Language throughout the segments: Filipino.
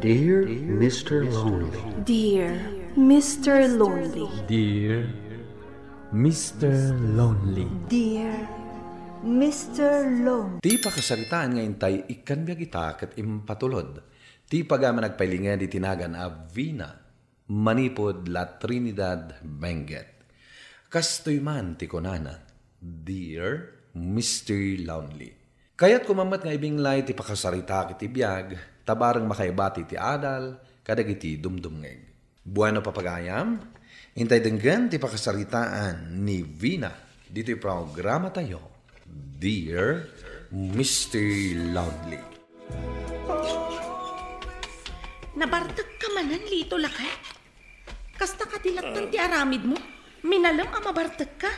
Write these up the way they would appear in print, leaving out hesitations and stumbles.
Dear Mr. Lonely. Dear Mr. Lonely. Dear Mr. Lonely. Dear Mr. Lonely. Ti pakasaritaan ngayon tayo ikanbiag ita kat impatulod. Ti pagama nagpailingan di tinagan a Vina, manipod la Trinidad Benguet. Kastoy man ti konana, Dear Mr. Lonely. Kaya't kumamat nga ibing lay ti pakasarita kiti biyag, tabarang makaibati ti adal, kadagiti dumdumngeg. Bueno papagayam, intay denggan ti pakasaritaan ni Vina, dito'y programa tayo, Dear Mr. Lonely. Nabartag ka manan, Lito Lakay. Kasta ka dilatan ti aramid mo, minalam ang mabartag ka.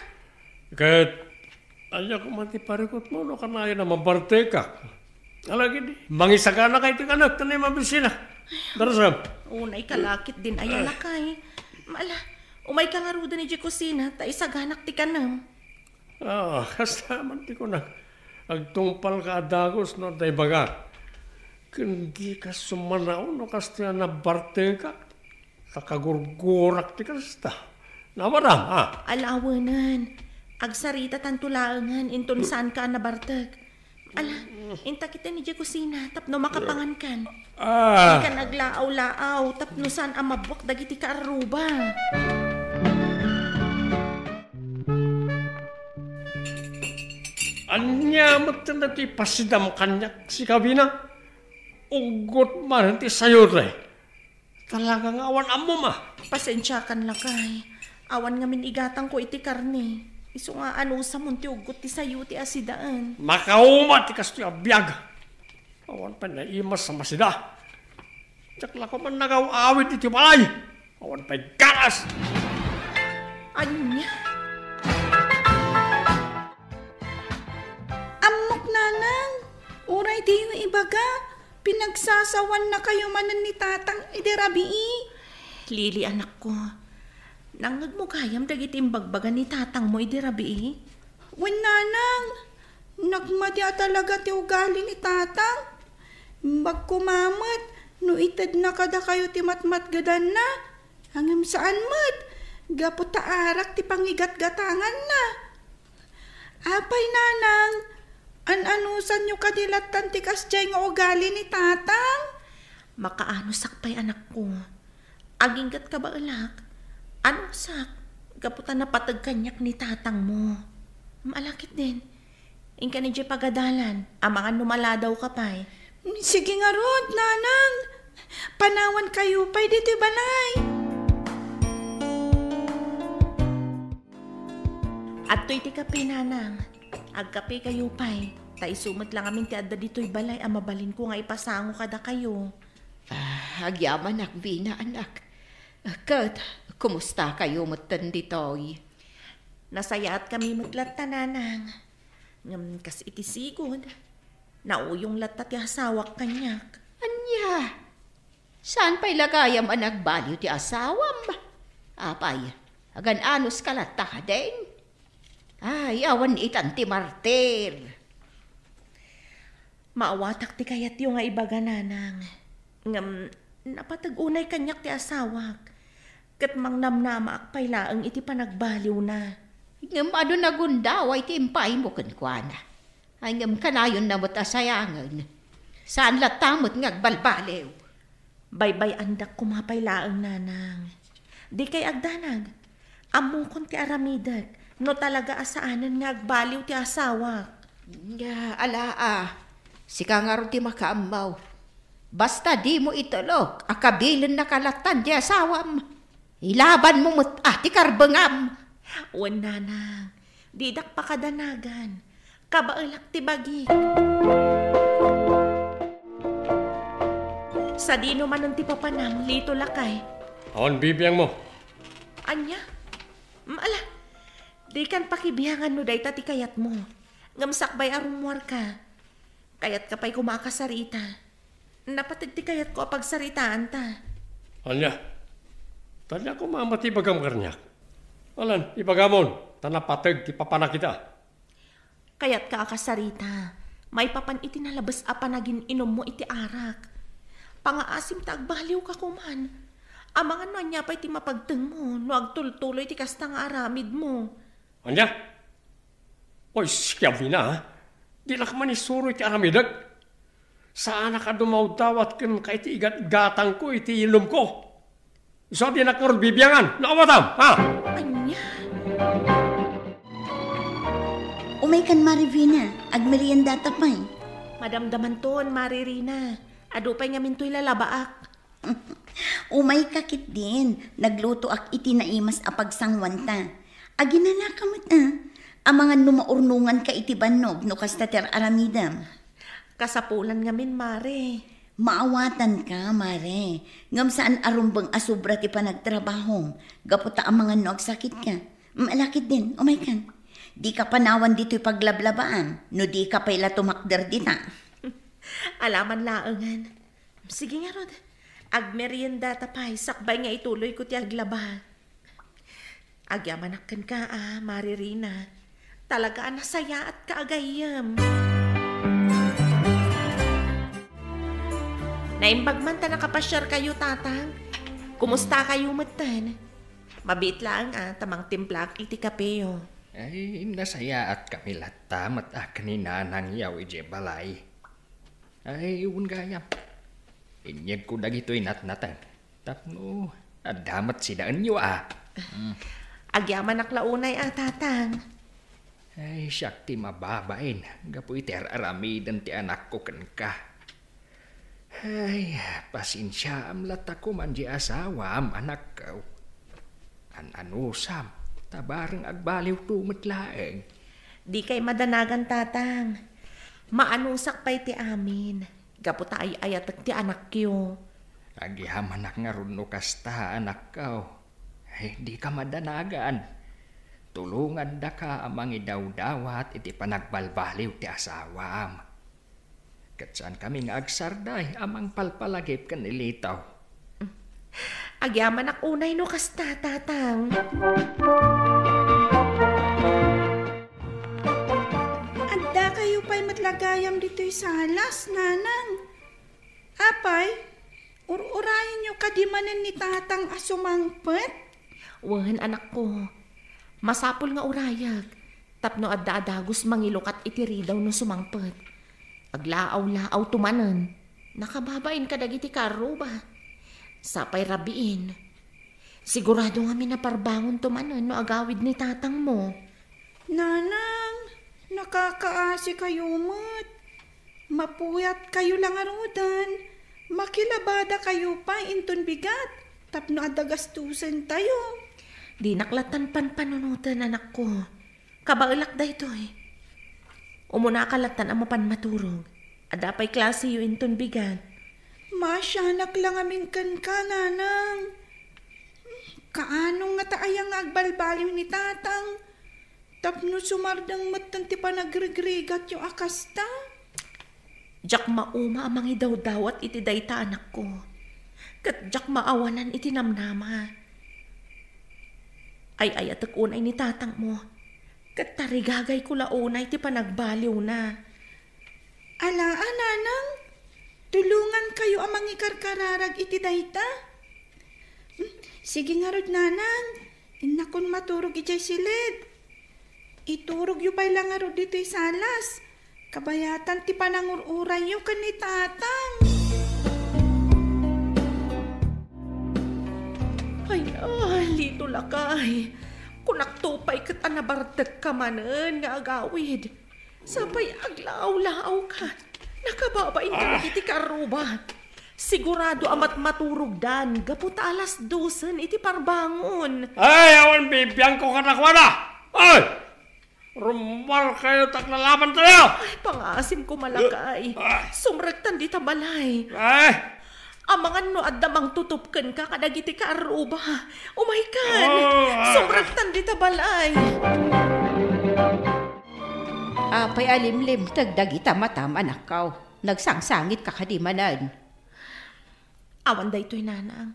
Kahit, anya ko man ti parikot mo, no kanayo na mabarte ka. Alagi di, mangisaga na kayo ti kanak, tanay mabisina. Darasam. Unay kalakit din ay Lakay. Maala, umay ka nga ruda ni Kusina, ta isaganak ti kanam. Kasta man ti ko na. Agtungpal ka adagos, no, tay baga. Kundi ka sumanaw, no, kasta na barte ka. Kakagurgurak ti kasta. Nawaram, ha? Alawanan, agsarita tantulaangan, inton saan ka nabartag. Ala, inta kita ni Kusina, tapno makapangan kan. Di ka naglaaw-laaw, tapno saan ang mabwak dagiti ka aruba. Anya mo't na ti pasidam kanyak si Kabina. Ugot man ti sayo re. Talagang awan amo ma. Pasensya kan Lakay. Awan nga minigatang ko iti karne. Iso nga ano sa munti ugot ti sayo ti asidaan. Makauma ti kasto abiyag. Awan pa na imas sa masida. Tsakla ko man nagaw-awit iti balay. Awan pa'y ganas. Anya? Amok nanang, uray di yung ibaga, pinagsasawan na kayo manan ni tatang iderabii. Lili anak ko, nangag mo kayam dagiti imbagbagan ni tatang mo iderabii. Wen nanang, nagmadya talaga ti ugali ni tatang. Magkumamat, no itad na kada kayo ti matmatgadan na. Hangam saan mat, gapot taarak ti pangigat-gatangan na. Apay nanang, an-anusan nyo kadilatan ti kasjay nga ugali ni tatang? Makaano sakpay anak ko. Aginggat ka ba alak? Ano sak? Gaputan na patag kanyak ni tatang mo. Malakit din. Ingka ni Jay pagadalan. Amangan numala daw ka pa'y. Sige nga rod, nanang. Panawan kayo pa'y dito balay. At to'y ti kape, nanang. Agkape kayo pa'y. Taisumat lang amin ti adda dito'y balay. Amabalin ko nga ipasango kada kayo. Agyaman ak, Vina, anak. Kat, kumusta kayo matan dito'y? Nasayaat kami matlat na, nanang. Ngam kas iti sigod. Nauyong latat ti asawak kanyak. Anya? Saan pa'y lagayam ang nagbaliw ti asawam? Apay, agan anos kalata ka din? Ay, awan itan ti martir. Maawatak ti kayat yung nga ibaga, nanang. Ngam, napatag-unay kanyak ti asawak. Kat mang namnama akpay laang iti panagbaliw na. Ngam ano nagundaway ti impay mo kankwana. Ay ngam kanayon na mo't asayangan. Saan latamot ngagbalbaliw? Baybay andak kumapay laang, nanang. Di kay agdanag. Amukon ti aramidag. No talaga asaanan ngagbaliw ti asawak. Sika nga ron ti makaamaw. Basta di mo itulog, akabilin na kalatan di asawam. Ilaban mo mo't ti karbangam. Wan, nanang. Didak pa kadanagan. Kabailak ti bagik. Sa dino man ti papanam, Lito Lakay. Awan bibiyang mo. Anya? Maala, di kan pakibiyangan no day ti kayat mo. Ngamsakbay arumwar ka. Kayat ka pa'y kumakasarita. Napatid ti kayat ko pagsaritaan ta. Anya? Tanya ko mamati bagam karnyak. Alan, ibagamon, tanapatag ti papana kita. Kayat ka akasarita. May papan iti nalabas apa naging inom mo iti arak. Pangaasim ta agbaliw ka kuman. Amangan no anya pa iti mapagteng mo, no agtultuloy ti kasta nga aramid mo. Anya? Oy, siya Vina, ha? Di lang man isuro iti aramidag. Saan ka dumawdawat kin ka iti igat-gatang ko, iti ilom ko. So di nakarod bibiyangan, nakawatam, ha? Anya? Umay kan Marivina, agmerienda tapay. Madamdaman ton, Maririna. Adupay nga mintoy lalabaak. Umay kakit din, nagluto ak iti naimas apagsangwanta. Aginana kamot amangan numaurnungan ka iti banog no kastater aramidam. Kasapulan nga min, Mare. Maawatan ka, Mare. Ngam saan arumbang asubra ti panagtrabaho. Gaputa ang mga no agsakit ka. Malakit din, umay kan. Di ka panawan dito'y paglablabaan, no di ka pala tumakder dita. Alaman laangan. Sige nga, Rod. Agmerienda tapay, sakbay nga ituloy ko ti aglaba. Agyamanak ka, Maririna. Talaga nasaya at kaagayam. Naimbag man ta nakapasyar kayo, tatang. Kumusta kayo matan? Mabit lang, tamang timplak iti kapeyo. Ay, nasaya at kami latam at kanina nang yaw ije balay. Ay, iwan gayam. Inyag ko dagito'y natnatan. Tapno, adamat sidaan nyo Agyaman aklaunay, tatang. Ay, siyak ti mababain. Gapoy ti aramidan ti anak ko kan ka. Ay, pasensya amlat ako man di asawa am anak ko. Anusam, tabarang agbaliw tumatlaeng. Di kay madanagan, tatang. Maanusak pa'y ti amin. Gaputa ay ayatak ti anak yo. Agiham anak nga runo kasta anak ko. Ay, di ka madanagan. Tulungan da ka amang idawdawat iti panagbalbaliw ti asawam. Kat saan kami nga agsarday amang palpalagip kan ilitaw. Agyaman ak unay no kasta, tatang. Adda kayo pa'y matlagayam dito'y salas, nanang. Apay, ururayan nyo kadimanan ni tatang asumangpet? Wan, anak ko. Masapol nga urayag. Tapno adda-adagos mangilukat itiri daw no sumangpet. Aglaaw-laaw tumanan. Nakababain ka dagiti karo ba? Sapay rabiin. Sigurado nga minaparbangon tumanan no agawid ni tatang mo. Nanang, nakakaasi kayo mat. Mapuyat kayo lang arudan. Makilabada kayo pa inton bigat. Tapno adagastusan tayo. Di naklatan panunutan, anak ko. Kabailak da ito Umuna kalatan ang mapan maturog. Adapay klase yu inton bigat. Masyanak lang aming kan ka, nanang. Kaanong nga taayang agbalbaliw ni tatang. Tapno sumardang matan ti panagregregat yung akasta. Jak mauma amang idawdawat iti dayta, anak ko. Kat jak maawanan iti namnama. Ay atak unay ni tatang mo. Kat tarigagay ko launay ti panagbaliw na. Alaan, nanang. Tulungan kayo amang ikarkararag iti dayta. Sige nga rod, nanang. Inakon maturog iti silid. Iturog yu pa'y lang nga rod dito'y salas. Kabayatan ti panangururay yu kan ni tatang. Ay, lito lakay. Kunaktupay kat anabardag ka manen nga agawid. Sapay aglaw-law ka. Nakababain ka iti karuba. Sigurado amat maturog dan. Gaputa alas 12 iti parbangon. Ay, awan bibiyang ko kanakwana! Ay! Rumal kayo taglalaban tayo! Ay, pangasim ko malakay. Sumrektan di tabalay. Ay! Amangan no addamang tutupken ka kadagiti ka aruba. Umay-kan. Sumrektan di tabalay. Apay alimlim tagdagita matam anak kaw. Nagsangsangit ka kadimanan. Awan da ito'y nanang.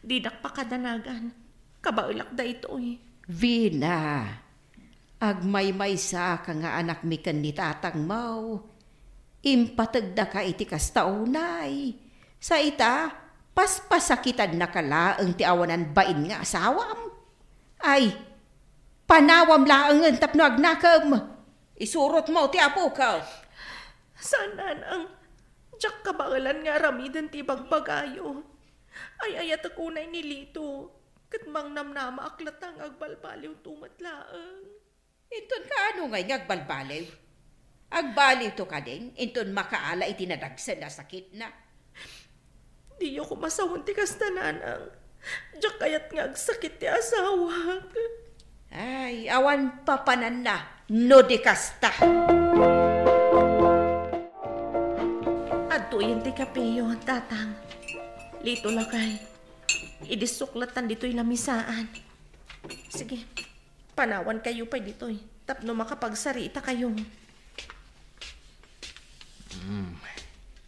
Didak pa kadanagan. Kabailak da ito'y. Vina, agmay-maysa ka nga anak mi kan ni tatang mau. Impatagda ka iti kastaunay. Sa ita, paspasakitan na kalaang ti awanan bain nga asawam. Ay, panawam laang ang tapno agnakam. Isurot mo ti apo ka. Sana ang jak kabaalan nga ramidan ti bagbagayo. Ay ayat akunay ni Lito. Katmang namnama aklatang agbalbaliw tumatlaang. Inton ka ano ngay ngagbalbaliw? Agbaliw to ka din, inton makaala itinadagsan na sakit na. Di ako masawon ti kastanan ang jak kayat nga agsakit ti asawa. Ay, awan papanan na, no di kasta. Adto yan ti kapeyo, tatang. Lito lakay. Idisuklatan dito'y lamisaan. Sige, panawan kayo pa dito'y. Tapno makapagsarita kayo.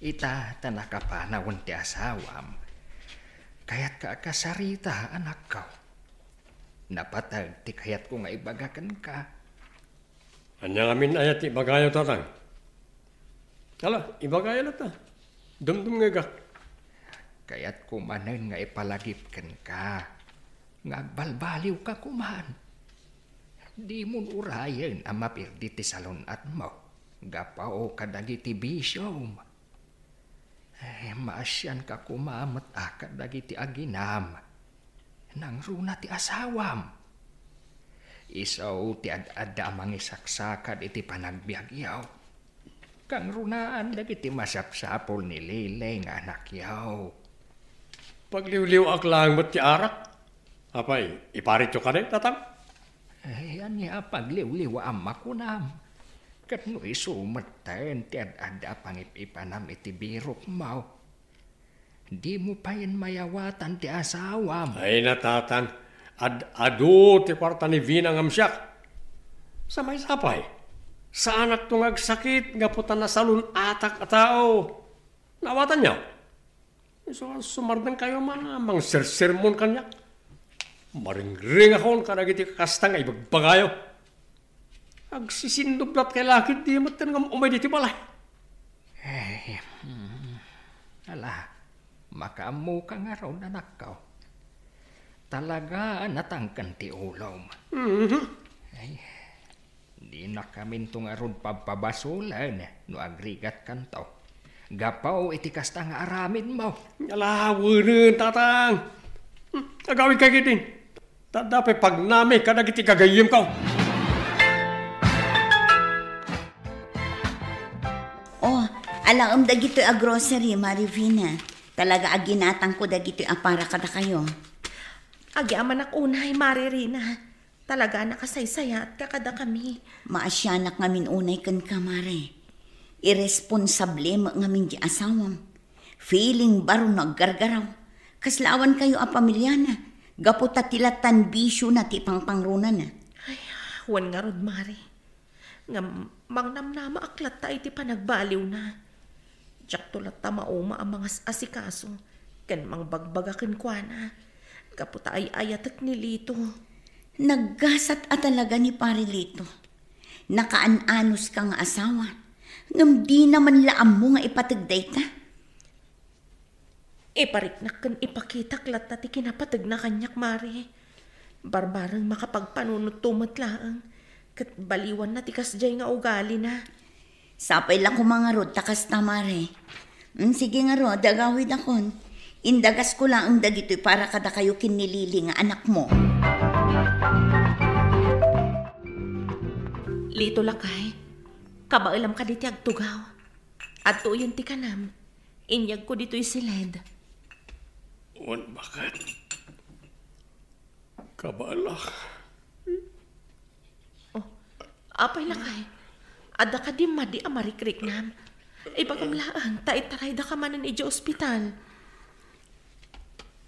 Ita tanakapanawon ti asawam. Kaya't ka kasarita, anak ka. Napatag ti kayat ko nga ibagakan ka. Anya amin ayat ibagayo tatang. Ala, ibagayo na ta. Dumdum nga gak. Kaya't kumanan nga ipalagipkan ka. Ngagbalbaliw ka kuman. Di mo urayan ang mapirdi ti salunat mo. Gapao kadagiti bisyom. Maasyan ka kumamat kadagiti aginam. Nang runa ti asawam. Isaw ti ad-adda amang isaksakad iti panagbiagyaw. Kang runaan dagiti masapsapol ni Lilay nga anak yaw. Pagliw-liw aklang mo't ti arak. Apay, iparit yo ka rin, tatang? Yan niya pagliw-liw ang makunam. Kat no isumatan ti ad-adda pangipipanam iti birok mau. Di mo pa yan mayawatan ti asawam. Ay natatang, ad-ado ti kwarta ni Vina ng amsyak. Sa may sapay, sa anak tong agsakit, nga putan na salun atak a tao. Nawatan niya. So, sumardang kayo man, mang sermon kanya. Maring-ring akon kanagiti kakastang ay bagbagayo. Agsisindublat kay lakit, di mo tinangam umay diti balay. Ala, makaamu ka nga raw na nakaw. Talaga natangkan ti ulom. Ay, di na kami itong aron pababasulan no agrigat kanto. Gapaw iti kasta nga aramin mo. Ala, wunin, tatang. Agawin kay kitin. Dapat pag nami kadagiti kagayim ka. Oh, alam dagito a grocery, Marivina. Talaga aginatang ko dagito para kada kayo. Agi amanak unay, Maririna. Talaga nakasaysaya at kakada kami. Maasyanak ngamin unay kan kamare. Irresponsable ngamin di asawam. Feeling baro naggargaraw. Kaslawan kayo a pamilya na. Gaputa tilatan bisyo na ti pangpangrunan na. Ay, huwan nga rod, Mari. Nga mangnamnama aklat tayo ti panagbaliw na. Diyak tulat ta mauma ang mga asikaso. Kan mang bagbagakin kwa na. Gaputa ay ayatak ni Lito. Naggasat at talaga ni Pare Lito. Nakaanos ka nga asawa. Ngam di naman laam mo nga ipatagday ta. Ipariknak kan ipakita klat na ti kinapatag na kanyak, Mari. Barbarang makapagpanunot tumatlaang. Kat baliwan na ti kasjay nga ugali na. Sapay lang ko mga rod, takas tamare. Sige nga rod, dagawid akon. Indagas ko lang ang dagito'y para kada kayo kinilili nga anak mo. Lito lakay, kabailam ka diti agtugaw. At tuyon ti kanam, inyag ko dito'y siled. Wan bakit? Kabalak. Oh, apay lakay. Ada ka di madi amarikrik nam. Ibagamlaan, taitaray da ka manan iji ospital.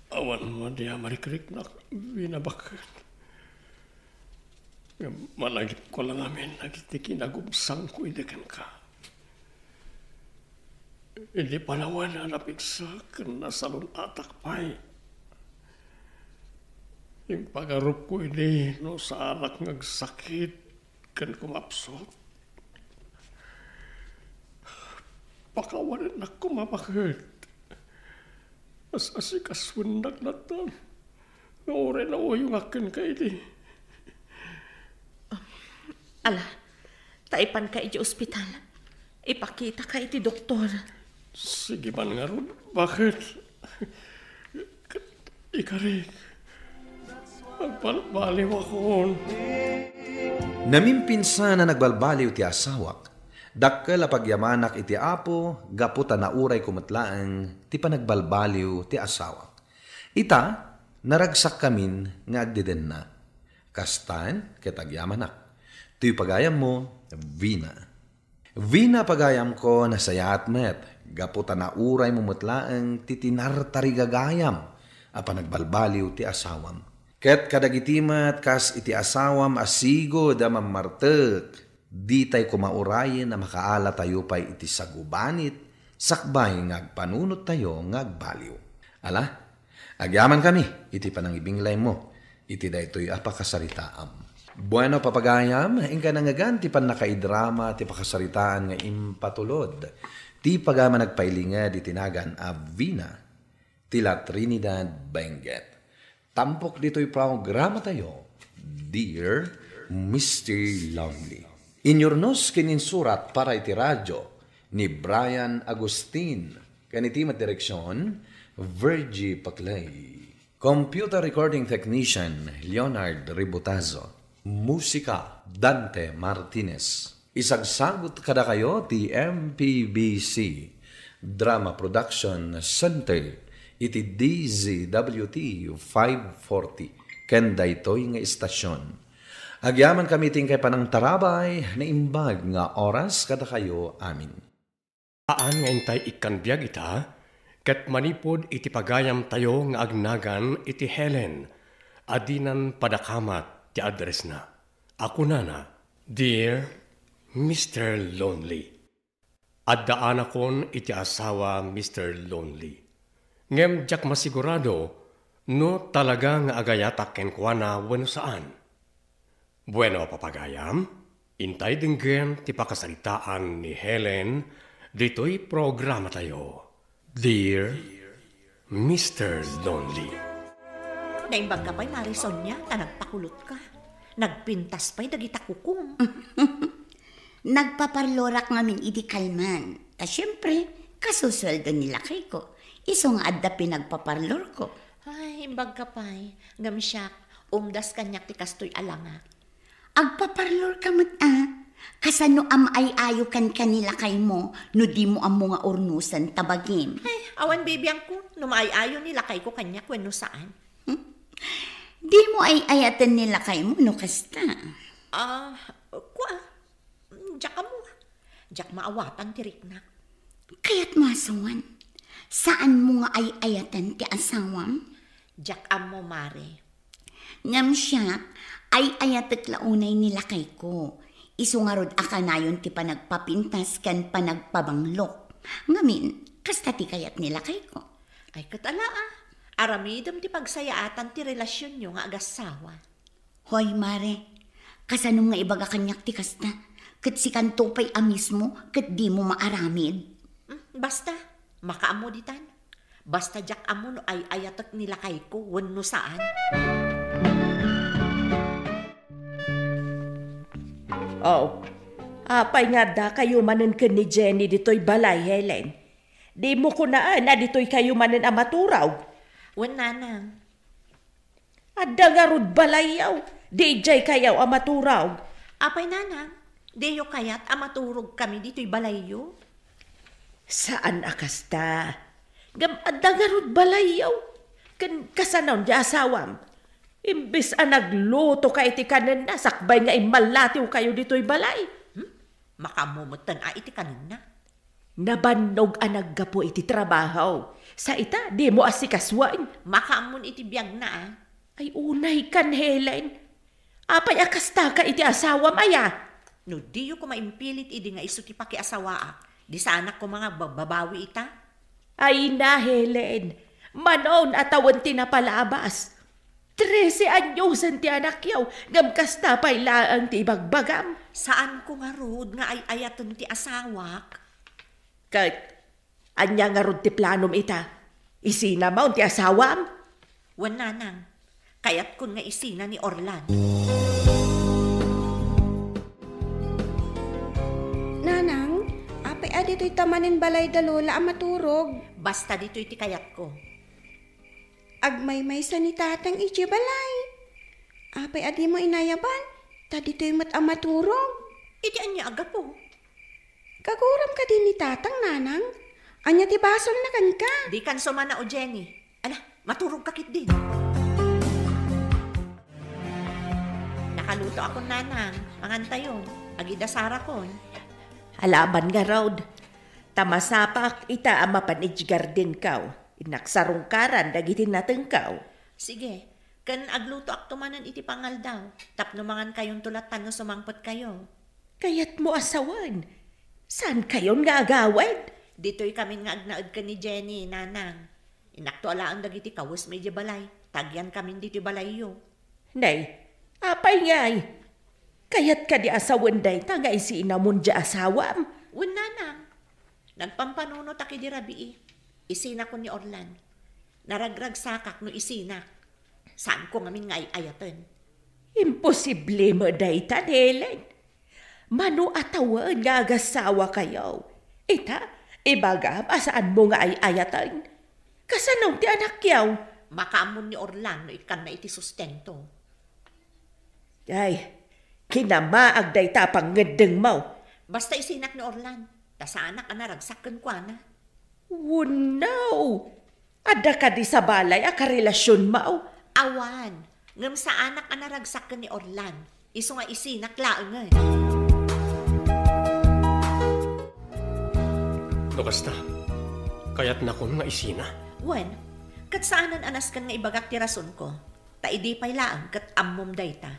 Awan mo di amarikrik na binabakit. Malagip ko lang amin, nagiti kinagubsang ko idekan ka. Hindi pa naman napigsak na salon atak pa'y. Yung pagarup ko ini, no, sa anak ngagsakit, kan kumapsot. Pakawanan na kumapakit. As asikaswendak na tan. Naure na o yung akin ka iti. Ala, taipan ka iti ospital. Ipakita ka iti doktor. Sige man nga ron. Bakit? Ikarik. Magbalbaliw akon. Namimpinsa na nagbalbaliw ti asawak. Dakkel apagyamanak iti apo, gaputa na uray kumatlaang ti panagbalbaliw ti asawak. Ita, naragsak kamin nga agdiden na. Kastan, kitagyamanak. Tuy pagayam mo, Vina. Vina pagayam ko na sayat met, gaputa na uray mumutlaang ti tinartarigagayam, apa nagbalbaliw ti asawam. Ket kadagitimat kas iti asawam asigo da mamartek, di tay kumaurayin na makaala tayo pa'y iti sagubanit, sakbay ngagpanunot tayo ngagbaliw. Ala, agyaman kami, iti panangibinglay mo, iti daytoy apakasaritaam. Bueno papagayam, ingka nangagan ti pan nakaidrama ti pakasaritaan nga impatulod. Ti pagama nagpailinga di tinagan a Vina, tila Trinidad Benguet. Tampok dito'y programa tayo, Dear Mr. Lonely. Inyornos kininsurat para iti radyo ni Brian Agustin. Kanitimat direksyon, Virgie Paclay. Computer recording technician, Leonard Ributazo. Musika, Dante Martinez. Isagsagot kada kayo ti MPBC Drama Production Center iti DZWT 540 ken daytoy nga istasyon. Agyaman kami tingkay panang tarabay na imbag nga oras kada kayo amin. Aan nga intay ikanbiag ita, ket manipod iti pagayam tayo nga agnagan iti Helen, adinan padakamat ti address na. Ako na, Dear Mr. Lonely. Addaan akon iti asawa Mr. Lonely. Ngem jak masigurado, no talaga nga agayatak kenkwana wano saan. Bueno papagayam, intay dinggen ti pakasalitaan ni Helen, dito'y programa tayo. Dear Mr. Lonely. Naimbag ka pa'y Marison niya, nagpakulot ka. Nagpintas pa'y dagita kukum. Nagpaparlorak ngamin iti kalman. Ta syempre, kasusweldo nila kay ko. Iso nga adda pinagpaparlor ko. Ay, imbag ka pa'y. Gamisyak, umdas kanyak ti kastoy alanga. Agpaparlor ka mat kasano ay ayo kan kanila kay mo, no di mo ang mga ornusan tabagin. Ay, awan bibiyang ko, no maayayo nila kay ko kanyak when no saan. Di mo ay ayatan nila kay mo, no kasta. Diyak ka mo. Diyak maawatan tirik na. Kaya't masawan, saan mo nga ay ayatan ti asawam? Diyak mo, Mare. Ngam siya, ay ayatek launay nila kay ko. Isungarod akanayon ti panagpapintas kan panagpabanglok. Ngamin, kasta ti kayat nila kay ko. Ay katala aramidam ti pagsayaatan ti relasyon nyo nga agasawa. Hoy Mare, kasanong nga ibaga kanyak ti kasta, kat si kantupay amis mo, kat di mo maaramid. Basta, makaamo ditan. Basta jak amo no ay ayatek nila kay ko, wano saan. Oh, apay nga da kayo manen ken ni Jenny dito'y balay, Helen. Di mo ko na dito'y kayo manen amaturaw. Wan nanang. Adda nga rod balay yaw, di jay kayaw amaturaw. Apay nanang, di yo kayat amaturog kami dito'y balay yo. Saan akasta? Gam adda nga rod balay yaw, ken kasanaw di asawam. Imbis nagluto ka iti kanin na, sakbay nga imalatiw kayo dito'y balay. Makamumutan iti kanin na. Nabannog naggapo iti trabaho. Sa ita, di mo asikaswain. Makamon iti biyag na Ay unay kan, Helen. Apay akasta ka iti asawa maya. No, di ko maimpilit idi nga iso ti pakiasawa Di sa anak ko mga babawi ita. Ay na, Helen. Manon atawan ti napalabas. 13 anyos ti anak yaw, ngam kasta pa'y laang ti ibagbagam. Saan ko nga rod nga ay ayatan ti asawak? Kahit, anya nga rod ti planom ita. Isina maun ti asawam? Wan nanang, kayat kun nga isina ni Orlan. Nanang, apay adito'y tamanin balay da lola ang maturog. Basta dito iti kayat ko. Agmay-may sa ni tatang iti balay. Apay adi mo inayaban, ta dito'y mat ang maturog. Iti anya aga po. Kaguram ka din ni tatang, nanang. Anya ti basol na kan ka. Di kan sumana o Jenny. Ala, maturog kakit din. Nakaluto ako nanang, mangantayon, agida Sara kon. Halaman nga raud. Tamasapak ita ama panij garden kaw. Inaksarungkaran dagiti natengkaw. Sige, kan agluto ak tumanan iti pangal daw. Tapno mangan kayong tulatan no sumangpot kayo. Kayat mo asawan. Saan kayon nga agawad? Dito'y kami nga agnaad ka ni Jenny, nanang. Inakto alaan dagiti kawas medya balay. Tagyan kami diti balay yo. Nay, apay ngay. Kayat ka di asawan day tagay si inamon di asawam. Wan nanang. Nagpampanuno taki di rabii. Isina ko ni Orlan. Naragrag sakak no isinak. Saan ko ngamin nga ayatan? Imposible mo day tan, Helen. Mano atawan nga agasawa kayo. Ita, ibaga saan mo nga ayatan? Kasanong ti anak yaw? Makaamon ni Orlan no ikan na iti sustento. Ay, kinamaag day tapang ngedeng mo. Basta isinak ni Orlan. Ta anak anaragsakan kwa na. Oh no! Ada ka di sa balay a karelasyon mo? Awan. Ngam sa anak anaragsakan ni Orlan. Iso nga isinak laengan. Dokasta, kayat na kon nga isina. Wen, kat saanan anas kan nga ibagak ti rason ko. Ta idi pay laang kat ammom dayta.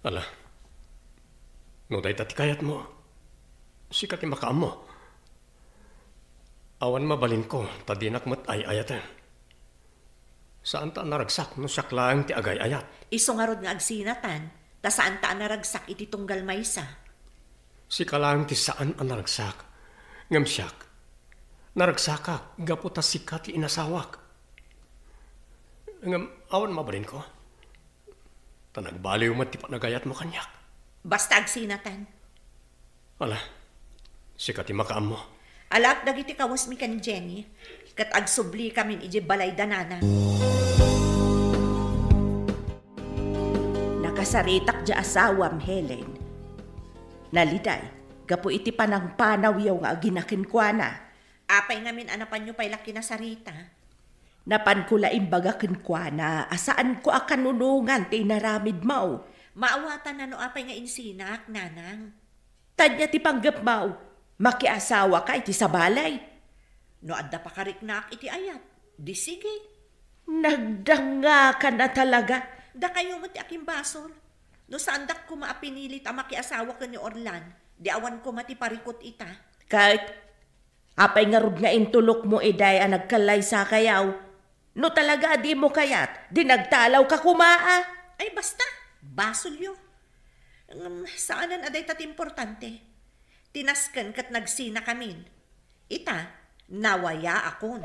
Ala, no dayta ti kayat mo. Sikat ti makaam mo. Awan mabalin ko, tadinak mat ay-ayatan. Saan ta naragsak no siyak ti agay-ayat? Iso nga rod nga agsinatan, ta saan ta naragsak iti tunggal maysa. Si kalang ti saan naragsak, ngam siyak. Naragsaka, gaputa sikat ti inasawak. Ngam awan mabalin ko. Ta nagbaliw mat ti panagayat mo kanyak. Basta agsinatan. Ala, sikat ti makaam mo. Alak dagiti kawas mi kan Jenny, kat agsubli kami iji balay danana. Nakasaritak di asawam, Helen. Naliday, gapo iti panang panaw yaw nga aginakin kwa na. Apay ngamin anapan nyo pay laki na sarita. Napan ko laimbaga kwa na, asaan ko akanunungan ti naramid mo. Maawatan na no apay nga insinak, nanang. Tanya ti panggap mo. Makiasawa ka iti sa balay. No adda pa kariknak iti ayat. Di sige. Nagdanga ka na talaga. Da kayo mo ti aking basol. No saandak ko maapinilit ang makiasawa ka ni Orlan. Di awan ko mati parikot ita. Kahit apay nga rod nga intulok mo iday ang nagkalay sa kayaw. No talaga di mo kayat. Di nagtalaw ka kumaa. Ay basta. Basol yo. Saanan aday tat importante. Tinaskan kat nagsina kamin. Ita, nawaya akon.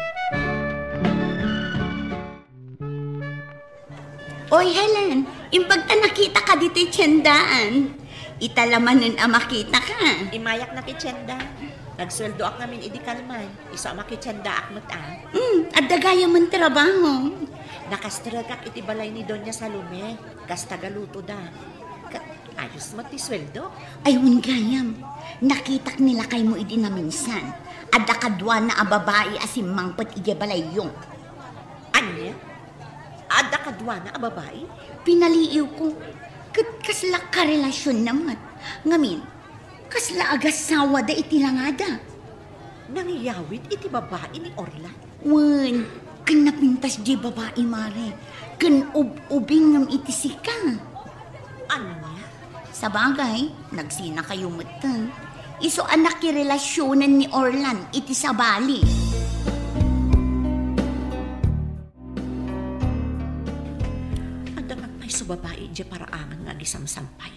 Oy, Helen, imbag ta nakita ka dito'y tiyandaan. Italamanin ang makita ka. Imayak na kitsyenda. Nagsweldo ak namin idikalman. Isa makitsyenda ak mat Adda gaya man trabaho. Nakastragak iti balay ni Doña Salome. Kas tagaluto da. Ayos mo ti sweldo. Ay, gayam. Nakitak nila kay mo idi na minsan. Adda kadwa na a babae asimang pat ija balayong. Anya? Adda kadwa na a babae? Pinaliiw ko. Kasla ka relasyon naman. Ngamin, kasla agasawa da iti langada. Nangyawit iti babae ni Orlan? Wan, kan napintas di babae, Mare. Kan ubing ngam iti sika. Anya? Sa bagay, nagsina kayo matan. Iso anak ki relasyonan ni Orlan iti sa bali. Anda magpay sa babae di paraangan nga gisamsampay.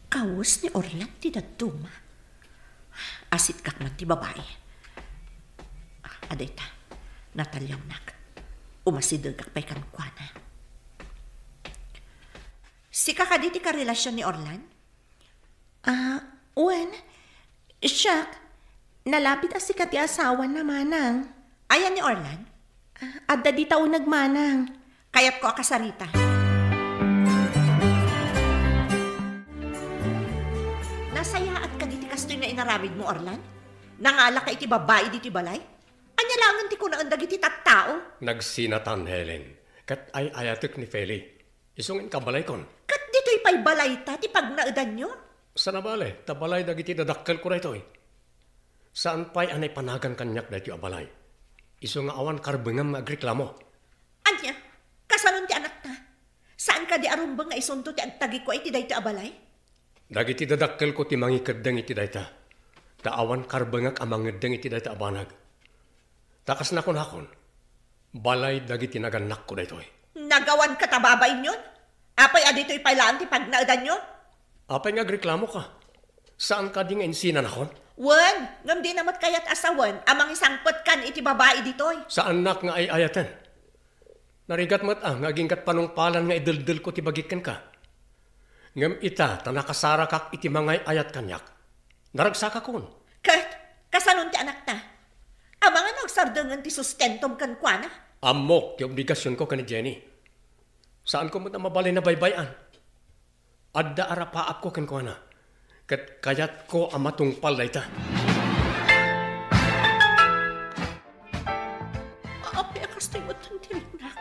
Kawas ni Orlan ti daduma. Asit kak man ti babae. Adeta, Natalyaw nak. Umasidog pa'y kankwana. Si kakaditi ka relasyon ni Orlan? Wen, siya, nalapit si kati asawa na manang. Ayan ni Orlan? Adda di tao nagmanang. Kaya't ko akasarita. Nasaya at kaditi kastoy na inaramid mo, Orlan? Nangala ka iti babae diti balay? Anya langan ti ko na andag iti tattao? Nagsinatan, Helen. Kat ay ayatek ni Feli. Isungin ka balay kon. Kat dito'y pa'y balay ta, ti pagnaudan nyo? Sa nabale, tabalay dagiti dadakkel ko rito. Saan pa'y anay panagan kanyak dahiti abalay? Iso nga awan karbengam nga agreklamo. Anya, kasanon ti anak ta? Saan ka di arumbang nga isunto ti agtagi ko iti dahiti abalay? Dagiti dadakkel ko ti mangikadeng iti dayta. Taawan karbengak amangedeng iti dayta abanag. Takas na kon hakon. Balay dagiti naganak ko daytoy. Nagawan ka tababain yun? Apay adito'y pailaan ti pagnaudan nyo? Apay nga agreklamo ka. Saan ka di nga insinan akon? Wen, ngam di namat kayat asawan, amang isangpot kan iti babae ditoy. Saan nak nga ay ayaten? Narigat mat nga agingkat panungpalan nga idildil ko ti bagiken ka. Ngam ita, tanakasara kak iti mangay ayat kanyak. Naragsaka kon. Kat, kasanon ti anak ta? Amang nga nagsardangan ti sustentom kan kwa na? Amok, ti obligasyon ko ka ni Jenny. Saan ko mo na mabalay na baybayan? Adda arapaap ko kan kwa na. Kat kayat ko amatungpal na ita. Api akas tayo matantirinak.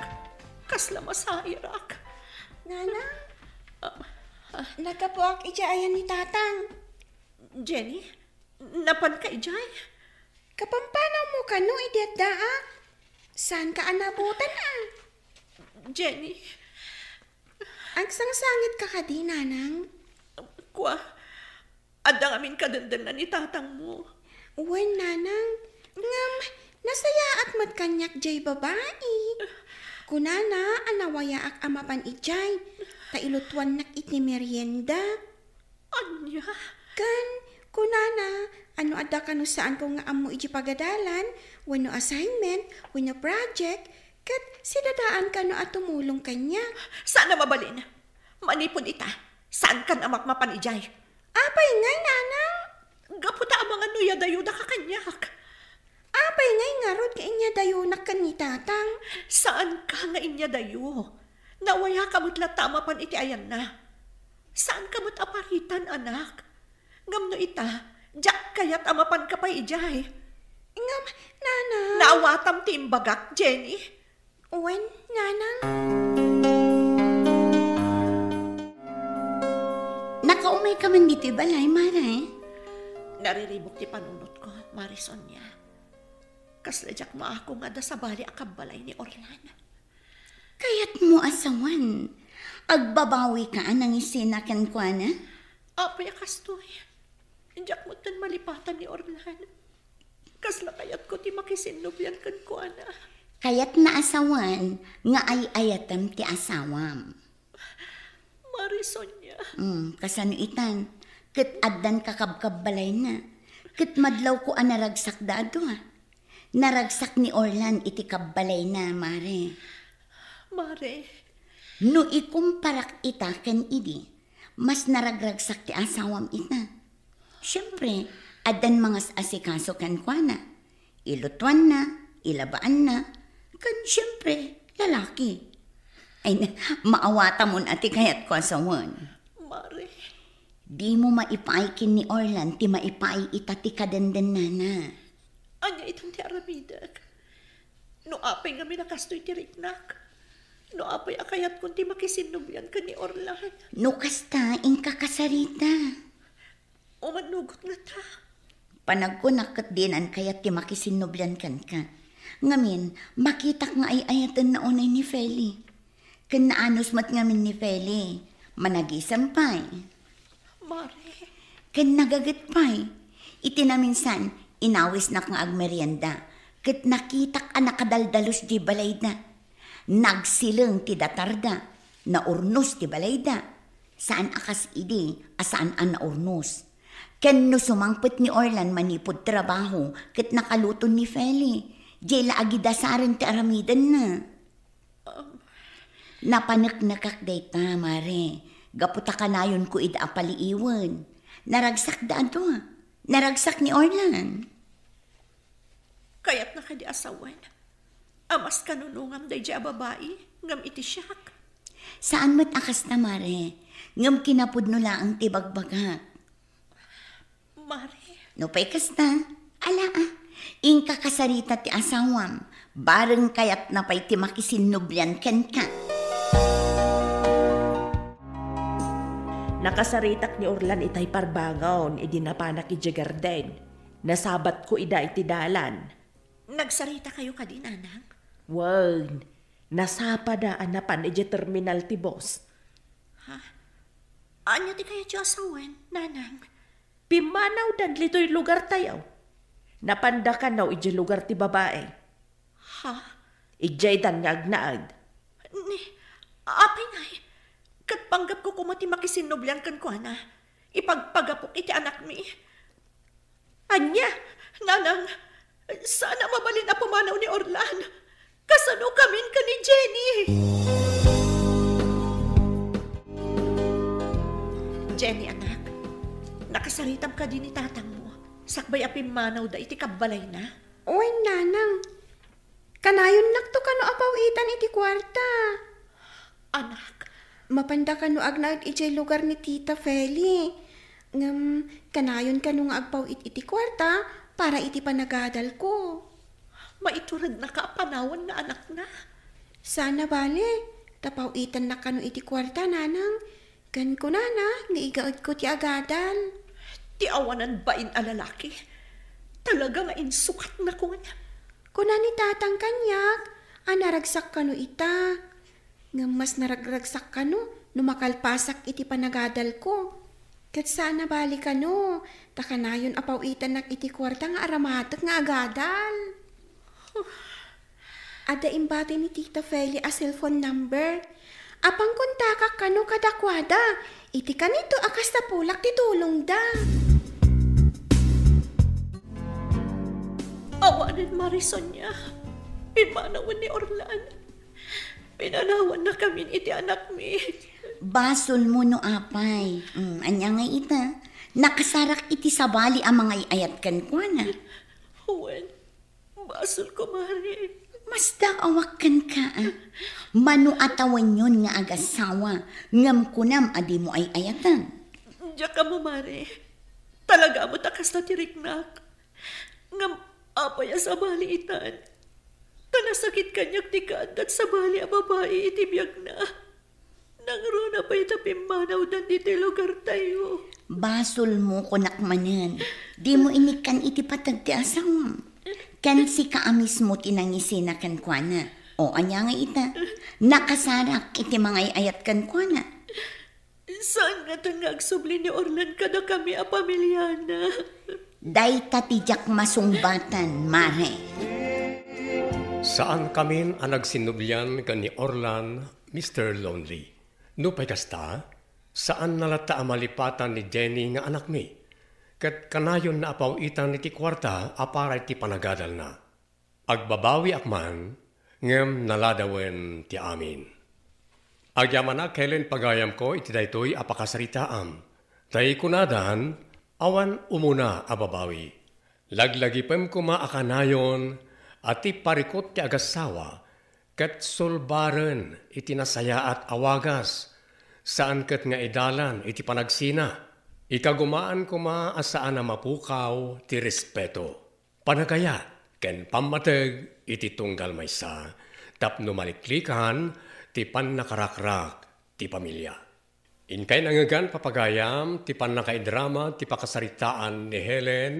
Kasla masairak. Nana, nagkapuak ijaayan ni tatang. Jenny, napan ka ijay? Kapampanaw mo ka no idetdaa. Saan ka anabutan Jenny. Ang sangsangit ka ka di, nanang. Kwa, adang amin kadandanan ni tatang mo. Uwan, nanang. Ngam, nasaya at matkanyak jay babae. Kunana, anawaya ak amapan ijay. Tailutuan nak iti merienda. Anya? Kan, kunana, ano ada kanu saan ko nga amu iji pagadalan, wano assignment, wano project, kat sidadaan kanu at tumulong kanya. Saan na mabalin? Manipod ita. Saan kan amak mapan ijay? Apay ngay, nanang. Gaputa ang mga nuya dayo na kakanyak. Apay ngay nga rod ka inya dayo na kanitatang. Saan ka nga inya dayo? Nawaya kamot tama pan iti ayan na. Saan kamot aparitan, anak? Ngam no ita, jak kayat amapan ka pa ijay. Ngam, nanang. Naawatam ti imbagak, Jenny. Uwan, nanang. Nakaumay ka man dito balay, Mare. Nariribok ti panunot ko, Marisonia. Kasladyak mo ako nga da sa bali akabalay ni Orlan. Kayat mo asawan. Agbabawi ka nang isinakan ko na? Apay kastoy. Diyak mo tan malipatan ni Orlan. Kasla kayat ko ti makisinubyan kan ko na. Kayat na asawan, nga ay ayatam ti asawam. Marisonia. Kasano itan, kat addan kakabkabalay na. Kat madlaw ko naragsak dado Naragsak ni Orlan iti kabbalay na, Mare. Mare. No ikumparak ita ken idi, mas naragragsak ti asawam ita. Siyempre, addan mga asikaso kan kwa na. Ilutuan na, ilabaan na, kan siyempre, lalaki. Ay, maawata mo ati kayat ko asawan. Mare. Di mo maipaikin ni Orlan, ti maipai ita ti kadandan na. Anya itong ti aramidag. No apay nga minakastoy ti riknak. No apay akayat kung ti makisinubyan ka ni Orlan. No kasta, ingka kasarita. Umanugot nga ta. Panagkunakat dinan kayat ti makisinubyan kan ka. Ngamin, makitak nga ay ayatan na unay ni Feli. Kan naanos mat ngamin ni Feli, managisampay. Mare. Kan nagagatpay, itinaminsan, inawis na kang agmerienda. Kat nakitak nakadaldalos di balayda. Nagsilang ti datarda, naurnos ti balayda. Saan akas idi, asaan an naurnos. Ken no sumangpet ni Orlan manipod trabaho, kat nakaluton ni Feli. Jela agidasaran ti aramidan na. Napanaknakak dayta, mare. Gaputa ka na yun ko ida apaliiwan. Naragsak daan to, ha? Naragsak ni Orlan. Kaya't nakadi asawan. Amas kanunungam day dya babae, ngam iti siyak. Saan mo't akas na, mare? Ngam kinapud no laang tibagbagak. Mare. No pa'y kasta. Ala ingka kasarita ti asawam. Bareng kayat na pa'y ti makisinubyan ken ka. Nakasaritak ni Orlan itay parbangon, idinapanak iti garden. Nasabat ko ida iti dalan. Nagsarita kayo ka din, anak? Wag, nasapa da anapan iti terminal ti boss. Ha? Anya ti kaya ti asawan, nanang? Pimanaw dan lito'y lugar tayo. Napandakan naw iti lugar ti babae. Ha? Ijay dan nga agnaad. Ni, apay ngay. Kat panggap ko kumati makisinublan kan ko, na. Ipagpagapok iti anak mi. Anya, nanang, sana mabalin na pumanaw ni Orlan. Kasano kamin ka ni Jenny. Jenny, anak, nakasaritam ka din ni tatang mo. Sakbay apim manaw da iti kabalay na. Uy, nanang. Kanayon nakto kano apawitan iti kwarta. Anak, mapanda kano agnaid iti lugar ni Tita Feli. Ngam, kanayon kano nga agpawit iti kwarta para iti panagadal ko. Maiturad na ka panawan nga anak na. Sana bale, tapawitan na kano iti kwarta, nanang. Gan ko na, nga igaod ko ti agadal. Ti awanan ba in alalaki? Talaga nga insukat na ko niya. Kuna ni tatang kanyak, naragsak kano ita. Nga mas naragragsak kano, numakalpasak iti panagadal ko. Kat sana bali kano, takanayon apawitan nak iti kwarta nga aramatak nga agadal. Ada imbati ni Tita Feli a cellphone number. Apang kontakak kano kadakwada, iti kanito akas na pulak ti tulong da. Awanan Marison niya. Pimanawan ni Orlan. Pinanawan na kami iti anak mi. Basol mo no apay. Anya nga ita. Nakasarak iti sabali ang mga iayat kan ko na. Huwen, basol ko, Mari. Mas daawak kan ka. Manu atawan yun nga agasawa. Ngam kunam adi mo ay ayatan. Diya ka mo, Mari. Talaga mo takas na tiriknak. Ngam apay sa bali itan. Kanasakit kanyak tikad at sa bali a babae itibiyag na. Nangro na pa itapimanaw dan diti lugar tayo. Basol mo kunakmanan. Di mo inikan iti patag ti asawam. Kan si kaamis mo tinangisina kan kwa na. O anya nga ita. Nakasarak iti mga iayat kan kwa na. Saan nga tangagsubli ni Orlan kada kami a pamilyana? Day tatijak masungbatan, Mare. Saan kami ang nagsinublyan ka ni Orlan, Mr. Lonely? No pa'y kasta, saan nalata ang malipatan ni Jenny nga anak mi? Kat kanayon na apawitan ni ti kwarta aparay ti panagadal na. Agbabawi akman, ngem naladawen ti amin. Agyaman na kailan pagayam ko iti daytoy apakasaritaam. Tay kunadan, awan umuna ababawi. Laglagipem ko maakanayon at ti parikot ti agasawa kat sulbaren iti nasaya at awagas saan kat nga idalan iti panagsina. Ikagumaan ko asaan na mapukaw ti respeto. Panagaya ken pamateg iti tunggal maysa tapno maliklikan ti pannakarakrak ti pamilya. Inkay nangagan papagayam ti pannakaidrama ti pakasaritaan ni Helen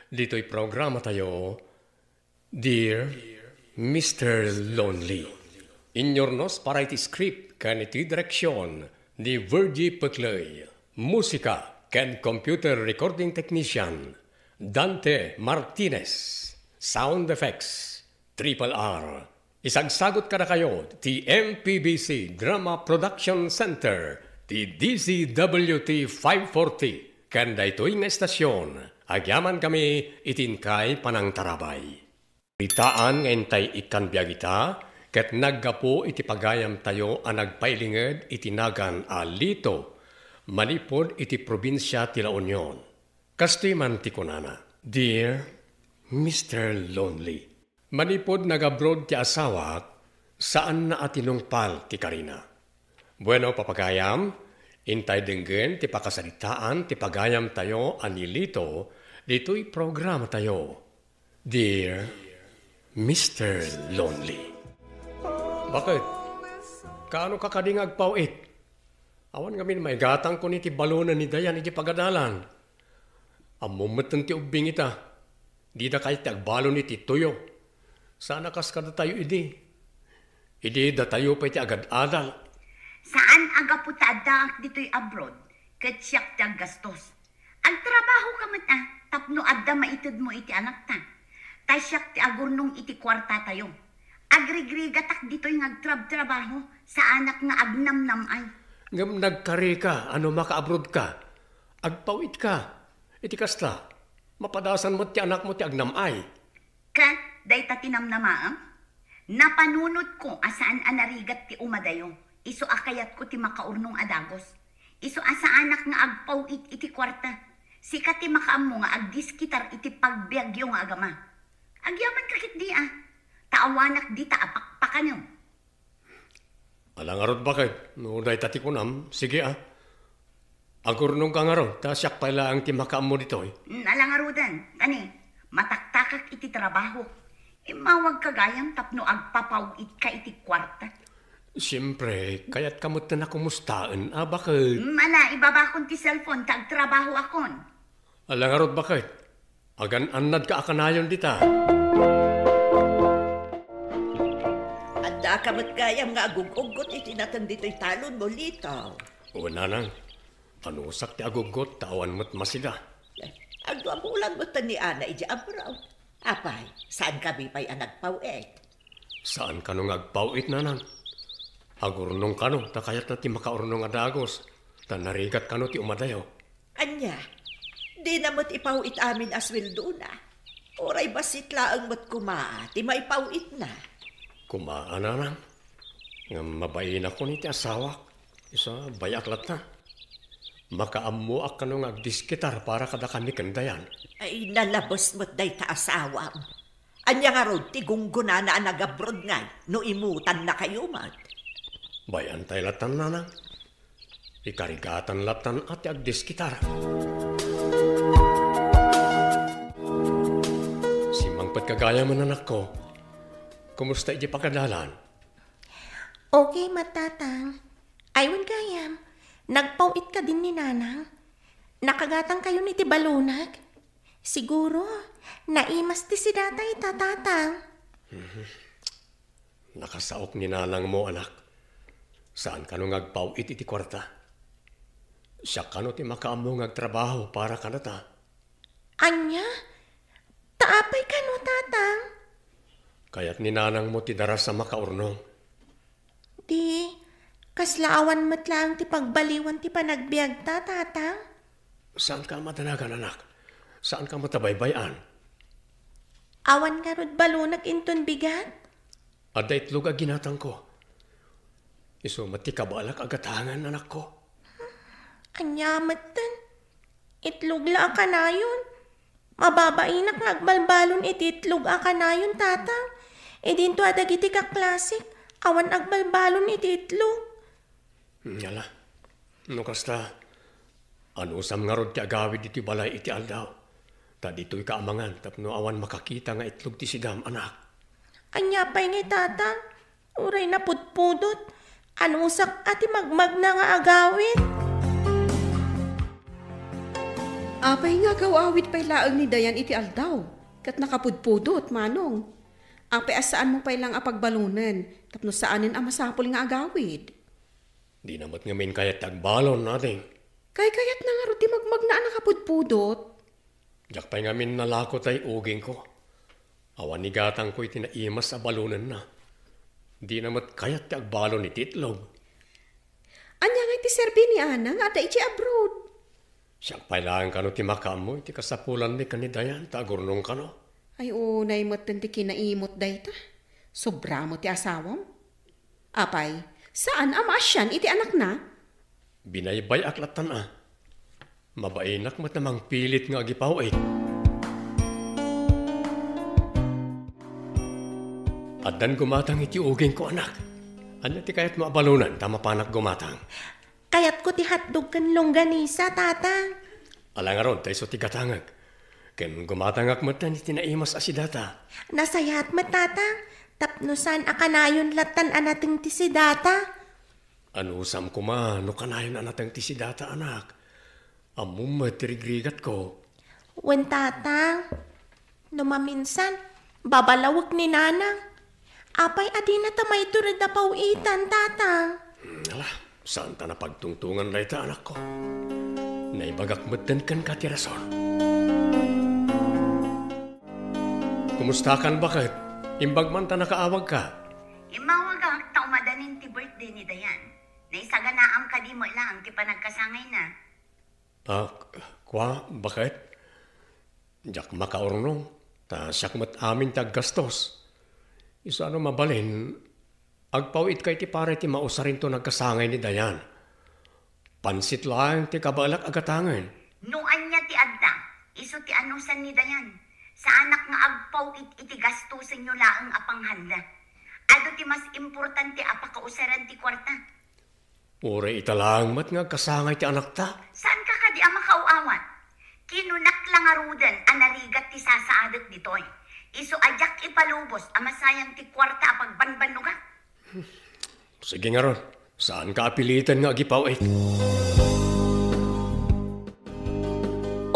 dito'y programa tayo, Dear Mr. Lonely. Inyornos para iti script kan iti direksyon ni Virgie Peclay. Musika kan computer recording technician Dante Martinez. Sound effects Triple R. Isagsagot kada kayo ti MPBC Drama Production Center ti DZWT 540 kan daytoy nga estasyon. Agyaman kami itinkay panang tarabay. Itaan ngayon tay ikan biyagita, ket naggapo iti pagayam tayo ang nagpailinged itinagan alito, manipod iti probinsya ti La Union. Kastoy man ti kunana, Dear Mr. Lonely, manipod nag-abroad ti asawak, saan na atinungpal ti Karina. Bueno papagayam, intay denggen ti pakasalitaan ti pagayam tayo anilito, dito'y programa tayo. Dear Mr. Lonely. Bakit? Kaano ka kading agpawit? Awan kami may gatang ko ni ti balunan ni Dayan iti pagadalan. Amumatan ti ubing ita. Di da kahit agbalon ni ti tuyo. Sana kas kada tayo idi. Idi da tayo pa iti agad-adal. Saan aga po tadak dito'y abroad? Ket siyak ti aggastos. Ang trabaho ka man tapno adda maitid mo iti anak ta. Tay siyak ti agurnong iti kwarta tayo. Agrigrigatak dito'y ngagtrab-trabaho sa anak nga agnamnam ay. Ngam nagkari ka, ano maka-abroad ka. Agpawit ka. Iti kasta, mapadasan mo ti anak mo ti agnamay. Ka, day ta tinamnamaam? Napanunod ko asaan anarigat ti umadayo. Iso akayat ko ti makaurnong adagos. Iso asa anak nga agpawit iti kwarta. Sika ti makaam mo nga agdiskitar iti pagbiagyo nga agama. Agyaman kakit di Taawanak di taapakpakan nyo. Alangarot bakit? No, day tati kunam. Sige Agurnong ka nga ron, siyak pala ang timakaam mo dito Nalangarudan, tani, mataktakak iti trabaho. Mawag kagayang tapno agpapawit ka iti kwarta. Siyempre, kaya't kamot na kumustaan, bakit? Mala, ibabakon ti cellphone, tagtrabaho akon. Alangarot bakit? Agan-anad ka akanayon dita. Anda kamot kayam nga agugugot itinatan dito'y talon mo litaw. Una nang, anusak ti agugot, tawan mo't masida. Agwamulan mo ta ni Ana iji abraw. Apay, saan kami pa'y nagpawit? Saan ka nung agpawit nanang? Agurnong ka no, takayat na ti makaurnong adagos. Narigat ka no ti umadayo. Anya, di na mo't ipawit amin asweldo na. Oray basit laang mo't kumaa, ti maipawit na. Kumaan na lang. Nga mabayin ako ni ti asawak. Isa bayaklat na. Makaamuak ka nung agdiskitar para kadakan ni Kandayan. Ay, nalabos mo't day ta asawam. Anya nga rod, tigungguna na nag-abroad ngay, no imutan na kayo mat. Bayan tayo latan na nang. Ikarigatan latan at agdiskitar. Simangpat kagaya man anak ko. Kumusta iti pagkadalan? Okay, matatang. Aywan gayam. Nagpawit ka din ni Nanang. Nakagatang kayo ni Tibalunag. Siguro, naimas ti si datay tatatang. Nakasaok ni Nanang mo, anak. Saan ka nung agpawit iti kwarta? Siya ka no ti makaamong agtrabaho para kanata. Anya? Taapay ka no, tatang? Kaya't ni Nanang mo ti daras sa makaurnong. Di, kaslaawan mo't lang ti pagbaliwan ti panagbiag ta, tatang? Saan ka madanagan, anak? Saan ka matabaybayan? Awan nga rod balunag inton bigat? Ada itlog ginatang ko. Iso mati kabalak agatangan, anak ko. Anyamatan. Itlog la ka na yun. Mababainak nga agbalbalon iti itlog ka na yun, tatang. E dinto adag iti kaklasik. Awan agbalbalon iti itlog. Yala. No kasta, anusam nga rod ti agawid iti balay iti aldaw. Ta dito'y kaamangan tapno awan makakita nga itlog ti sidam, anak. Anyapay nga tatang. Uray na putpudot. Anusak ati magmag na nga agawid. Apay nga gawawid pa'y laang ni Dayan iti aldaw. Kat nakapudpudot, manong. Apay asaan mo pa'y lang apagbalunan. Tapno saanin ang masapol nga agawid. Di namat ngamin kayat tagbalon natin. Kayat na nga ruti magmag na nakapudpudot. Jak pa'y ngamin nalako tay uging ko. Awan ni gatang ko'y tinaimas sa balunan na. Di namat kayat tagbalon iti itlog. Anya nga iti serbi ni Ana nga da iti abroad. Siyang pailangan ka no ti makam mo, iti kasapulan ni kanidayan, tagurnong ka no. Ay unay mo't ti kinaimot day ta. Sobra mo ti asawam. Apay, saan amasyan iti anak na? Binaybay aklatan Mabainak mat namang pilit nga agipawit. At dan gumatang iti uging ko anak. Ano ti kayat mo abalunan, tama panak gumatang. Kayat ko ti hotdog kan longganisa, tata. Alangaron, tayo so ti katangag. Ken gumatangak matan iti naimas asidata. Nasayat mo, tata. Tapnusan akanayon latan anateng ti sidata. Ano sam kuma, no kanayon anateng ti sidata anak. Amum matirigrigat ko. Wen tata, numaminsan, babalawag ni nanang. Apay adi na tamay turid na pauitan, tata. Ala, saan ta na pagtungtungan na ita anak ko? Naibagak matan kan katirason. Kumusta kan bakit? Imbag man ta nakaawag ka. Imawag ang taumadanin ti birthday ni Dayan. Naisaganaam ka di mo lang ti panagkasangay na. Bakit? Diyak makaurnong, ta siyak mat amin taggastos. Isa mabalin, agpawit kay ti pare ti mausarin to nagkasangay ni Dayan. Pansit lang ti kabalak agatangan. Nuan niya ti adda, iso ti anusan ni Dayan. Sa anak nga agpawit iti gastusin nyo laang apanghanda. Ado ti mas importante apakausaran ti kwarta. Ure italang mat nga kasangay ti anak ta. Saan ka di makauawat? Kinunak lang arudan anarigat ti sasaadat ditoy. Iso ajak ipalubos amasayang ti kwarta apagbanbanuga. Sige nga ron, saan ka apilitan nga agipawit?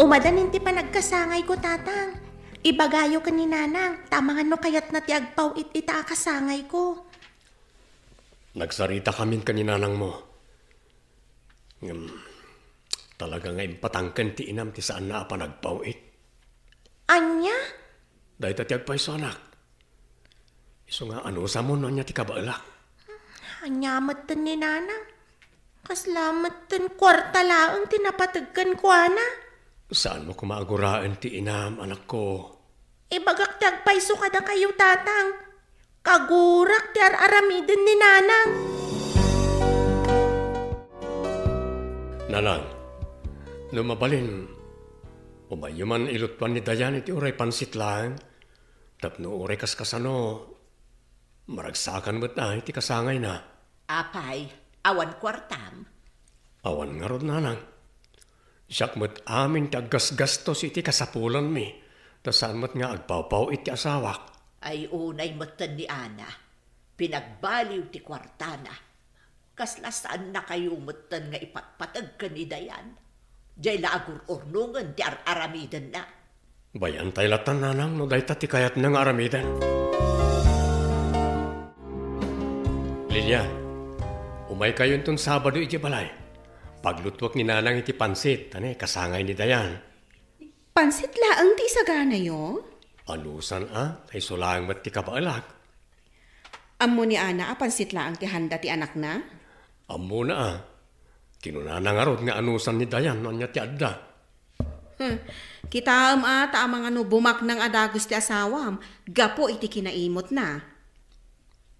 Umadanin ti panagkasangay ko, tatang. Ibagayo ka ni nanang, tamangan no kayat na ti agpawit ita kasangay ko. Nagsarita kami kaninanang mo. Talaga nga impatangkan ti inam ti saan na apa nagpawit. Anya? Dahil tati agpay sa anak. Iso nga ano sa mo no niya ti kabalak. Anyamat tan ni nanang. Kaslamat tan kwarta laang tinapatagkan ko, ana. Saan mo kumaaguraan ti inam, anak ko? Ibagak ti agpayso ka na kayo, tatang. Kagurak ti aramiden ni nanang. Nanang, lumabalin, umayuman ilutpan ni Dayan iti uray pansit lang, tapno uray kaskasano, maragsakan mo't na iti kasangay na. Apay, awan kwartam. Awan nga ron, nanang. Siyak mo't amin taggasgastos iti kasapulan mi, tasaan mo't nga agpawpaw iti asawak. Ay unay matan ni Ana, pinagbaliw ti kwartana. Kaslasaan na kayo matan nga ipatpatag ka ni Dayan. Diyay laagur-urnungan ti aramidan na. Bayan tayo latan, nanang, no dahi ti kayat ng aramidan. Lilia, umay kayo itong Sabado iti balay. Paglutwak ni nanang iti pansit, kasangay ni Dayan. Pansit laang ti isagana yo? Anusan ay sulang mat ti kabaalak. Ammo ni Ana, pansit laang ti handa ti anak na? Ammo na Kinunana nga rod nga anusan ni Dayan no niya ti adda. Kita taamang bumak ng adagos ti asawam, gapo iti kinaimot na.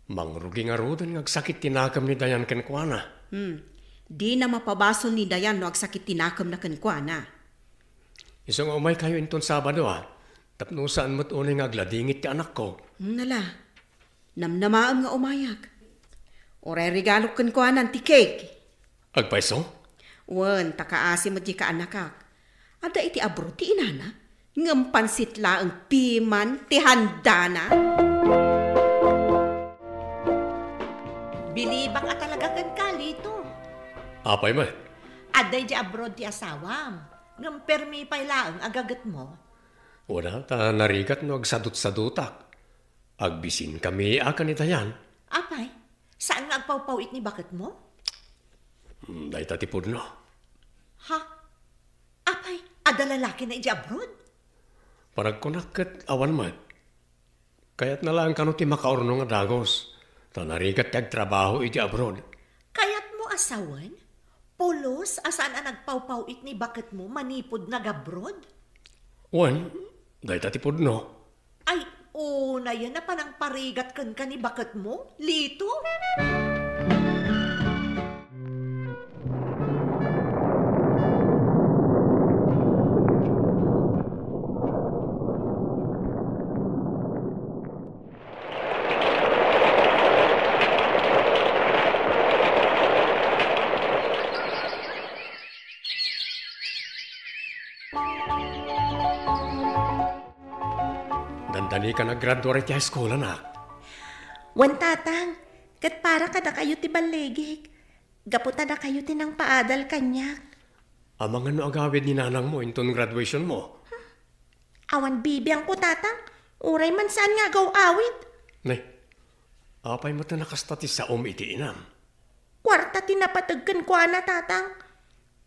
Mangrugi nga rod nga agsakit tinakam ni Dayan kenkwana. Di na mapabasol ni Dayan no agsakit tinakam na kenkwana. Isang umay kayo inton Sabado tapno saan mo't unay nga agladingit ti anak ko. Nala, namnamaam nga umayak. Oray regalo kenkwana ti cake. Agpaiso? Wan, takaasi mo di ka anakak. Ada iti abro ti inana, ngampansit laang piman ti handana. Bilibak at talaga kan kalito. Apay man? Aday di abroad ti asawam. Ngam permi pay laang agagat mo. Wala, ta narigat no agsadot-sadutak. Agbisin kami akan itayan. Apay, saan nga agpawpawit ni bakit mo? Dahi tatipod no. Ha? Apay, ada lalaki na iti abroad? Paragkunakat awan man. Kaya't nalang kano ti makaurno nga dagos. Tanarigat ti agtrabaho iti abroad. Kaya't mo asawan? Pulos asaan ang nagpawpawit ni bakit mo manipod nag-abroad? Wan, dahi tatipod no. Ay, una yan na panang parigat kan ni bakat mo, Lito. Dandani ka nag-graduate high school, anak. Wan tatang, kat para ka na kayo ti baligig. Gaputa na kayo ti nang paadal kanyak. Amang ano agawid ni nanang mo inton graduation mo? Awan bibiyang ko tatang, uray man saan nga gaw awit. Nay, apay mo ta nakastati sa iti inam. Kwarta tinapatagkan ko na tatang.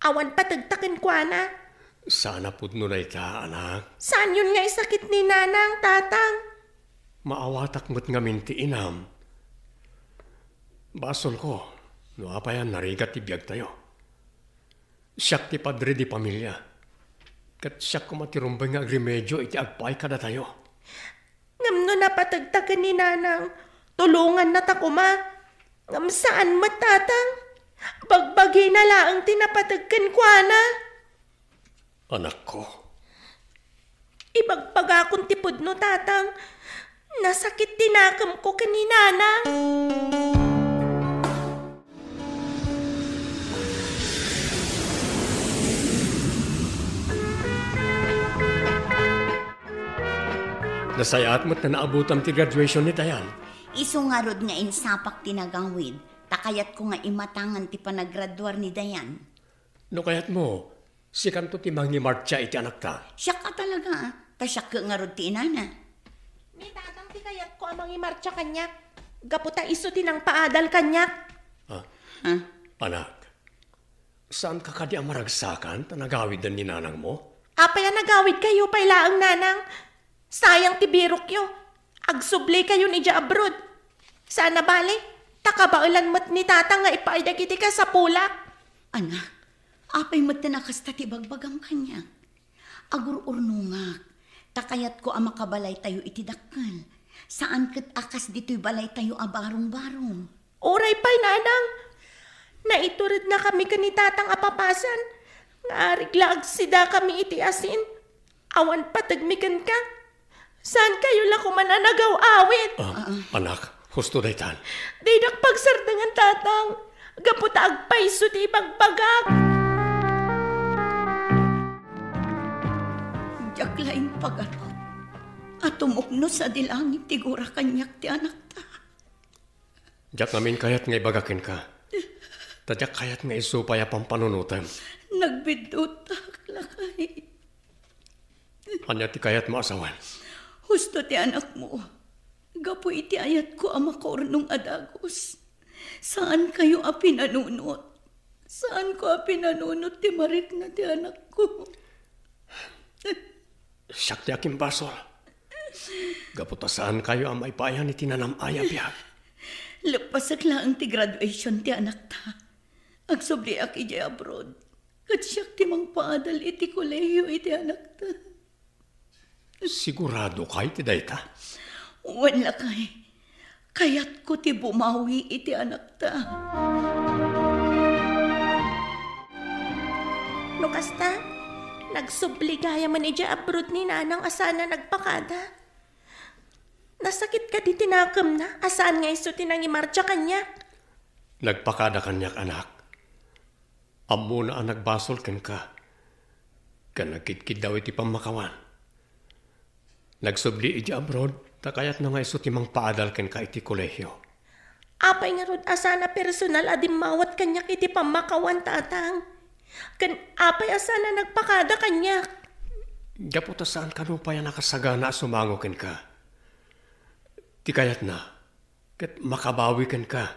Awan patagtakan ko na. Sana pudno na ita, anak. Saan yun nga isakit ni nanang, tatang? Maawatak mo't nga minti inam. Basol ko, no apayan narigat ibiyag tayo. Siyak ti padre di pamilya. Kat siyak ko matirumbay nga agrimedyo iti agpay kada tayo. Ngam no napatagtakan ni nanang, tulungan na takuma. Ngam saan matatang? Bagbagi na laang tinapatagkan ko na. Anak ko. Ibagpag akong tipod no, tatang. Nasakit tinakam ko kaninana. Nasayat mo't na naabutam ti graduation ni Tayan. Iso nga rod nga insapak tinagawid. Takayat ko nga imatangan ti panaggraduar ni Dayan. No kayat mo, si kanto ti mangi marcha iti anak ta. Siya ka talaga, tasyak ka nga rod ti inana. May tatang ti kayat ko amang imarcha kanyak. Gaputa iso ti nang paadal kanyak. Anak, saan ka kadi ang maragsakan tanagawid ni nanang mo? Apay nagawid kayo pailaang nanang. Sayang ti birok yo. Agsubli kayo ni Dya abroad. Sana bali, takabailan mo't ni tatang nga ipaidagiti ka sa pulak. Anak, apay mo't na nakasta ti bagbagam kanya. Agur-urnungak, takayat ko ang makabalay tayo iti dakkel. Saan kat akas dito'y balay tayo abarong-barong. Oray pa'y nanang. Naiturid na kami kani tatang apapasan. Nga sida kami iti asin. Awan patagmikan ka. Saan kayo lang kumananagaw awit? Anak, husto daytan. Didak pagsardangan tatang. Gaputa agpaiso ti bagbagak. Jaklain pagaro. At tumukno sa dilangit tigura kanyak ti anak ta. Jak namin kayat nga ibagakin ka. Tadyak kayat nga isupaya pampanunutan. Nagbidutak lakay. Anya ti kayat mo asawan. Husto ti anak mo. Gapo iti ayat ko ang makornong adagos. Saan kayo apinanunot? Saan ko apinanunot ti marik na ti anak ko? Siyak ti aking basol. Gaputa saan kayo ang maipayan ni tinanam ayabiyag. Lapasak lang ti graduation ti anak ta. Agsubli ak iti abroad. Kat siyak ti mang paadal iti kolehiyo iti anak ta. Sigurado kay ti dayta? Wala kay. Kayat ko ti bumawi iti anak ta. Nukasta, nagsubligaya man ija abroad ni nanang asana nagpakada. Nasakit ka di tinakam na, asaan nga iso tinangimarcha kanya? Nagpakada kanyak anak. Amo na ang nagbasol ken ka. Kanagkitkid daw iti pamakawan. Nagsubli iti abroad, takayat na nga iso timang paadal ken ka iti kolehyo. Apay nga rod asana personal adim mawat kanyak iti pamakawan tatang. Kan apay asana nagpakada kanyak. Gaputa saan ka pa yan nakasagana sumango ken ka. Tikayat na, ket makabawi ken ka.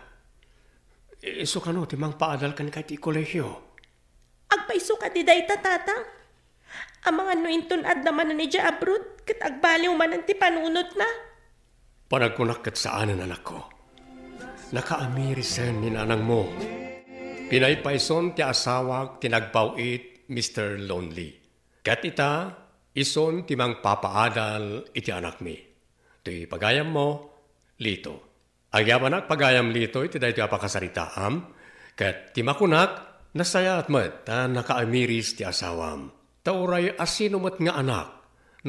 Iso ka no, timang paadal ken ka iti kolehyo. Agpaiso ka di dayta tatang. Ang mga nuinton ad naman na ni Dya abroad, kat agbaliw man ang ti panunot na. Panagkunak kat saanan anak ko. Nakaamirisan ni nanang mo. Pinaypaison ti asawag tinagpawit Mr. Lonely. Kat ita, ison timang papaadal iti anak mi. Ti pagayam mo, Lito. Agyaman pagayam Lito, iti dahi ti apakasaritaam, ket ti makunak, nasaya at met, nakaamiris ti asawam. Tauray asinumat nga anak,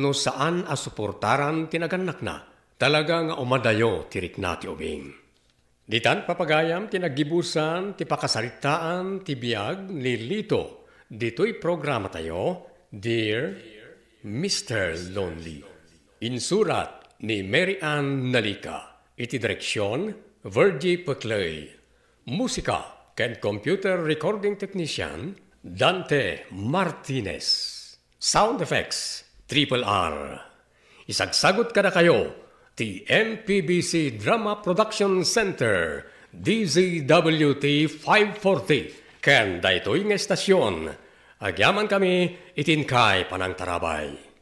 no saan asuportaran tinaganak na, talaga nga umadayo tirik na ti ubing. Ditan papagayam tinagibusan ti pakasaritaan ti biag ni Lito. Dito'y programa tayo, Dear Mr. Lonely. Insurat ni Mary Ann Nalica. Iti direksyon, Virgie Peclay. Musika ken computer recording technician, Dante Martinez. Sound effects, Triple R. Isagsagot kada kayo, ti MPBC Drama Production Center, DZWT 540. Ken daytoy nga estasyon, agyaman kami itin kay panang tarabay.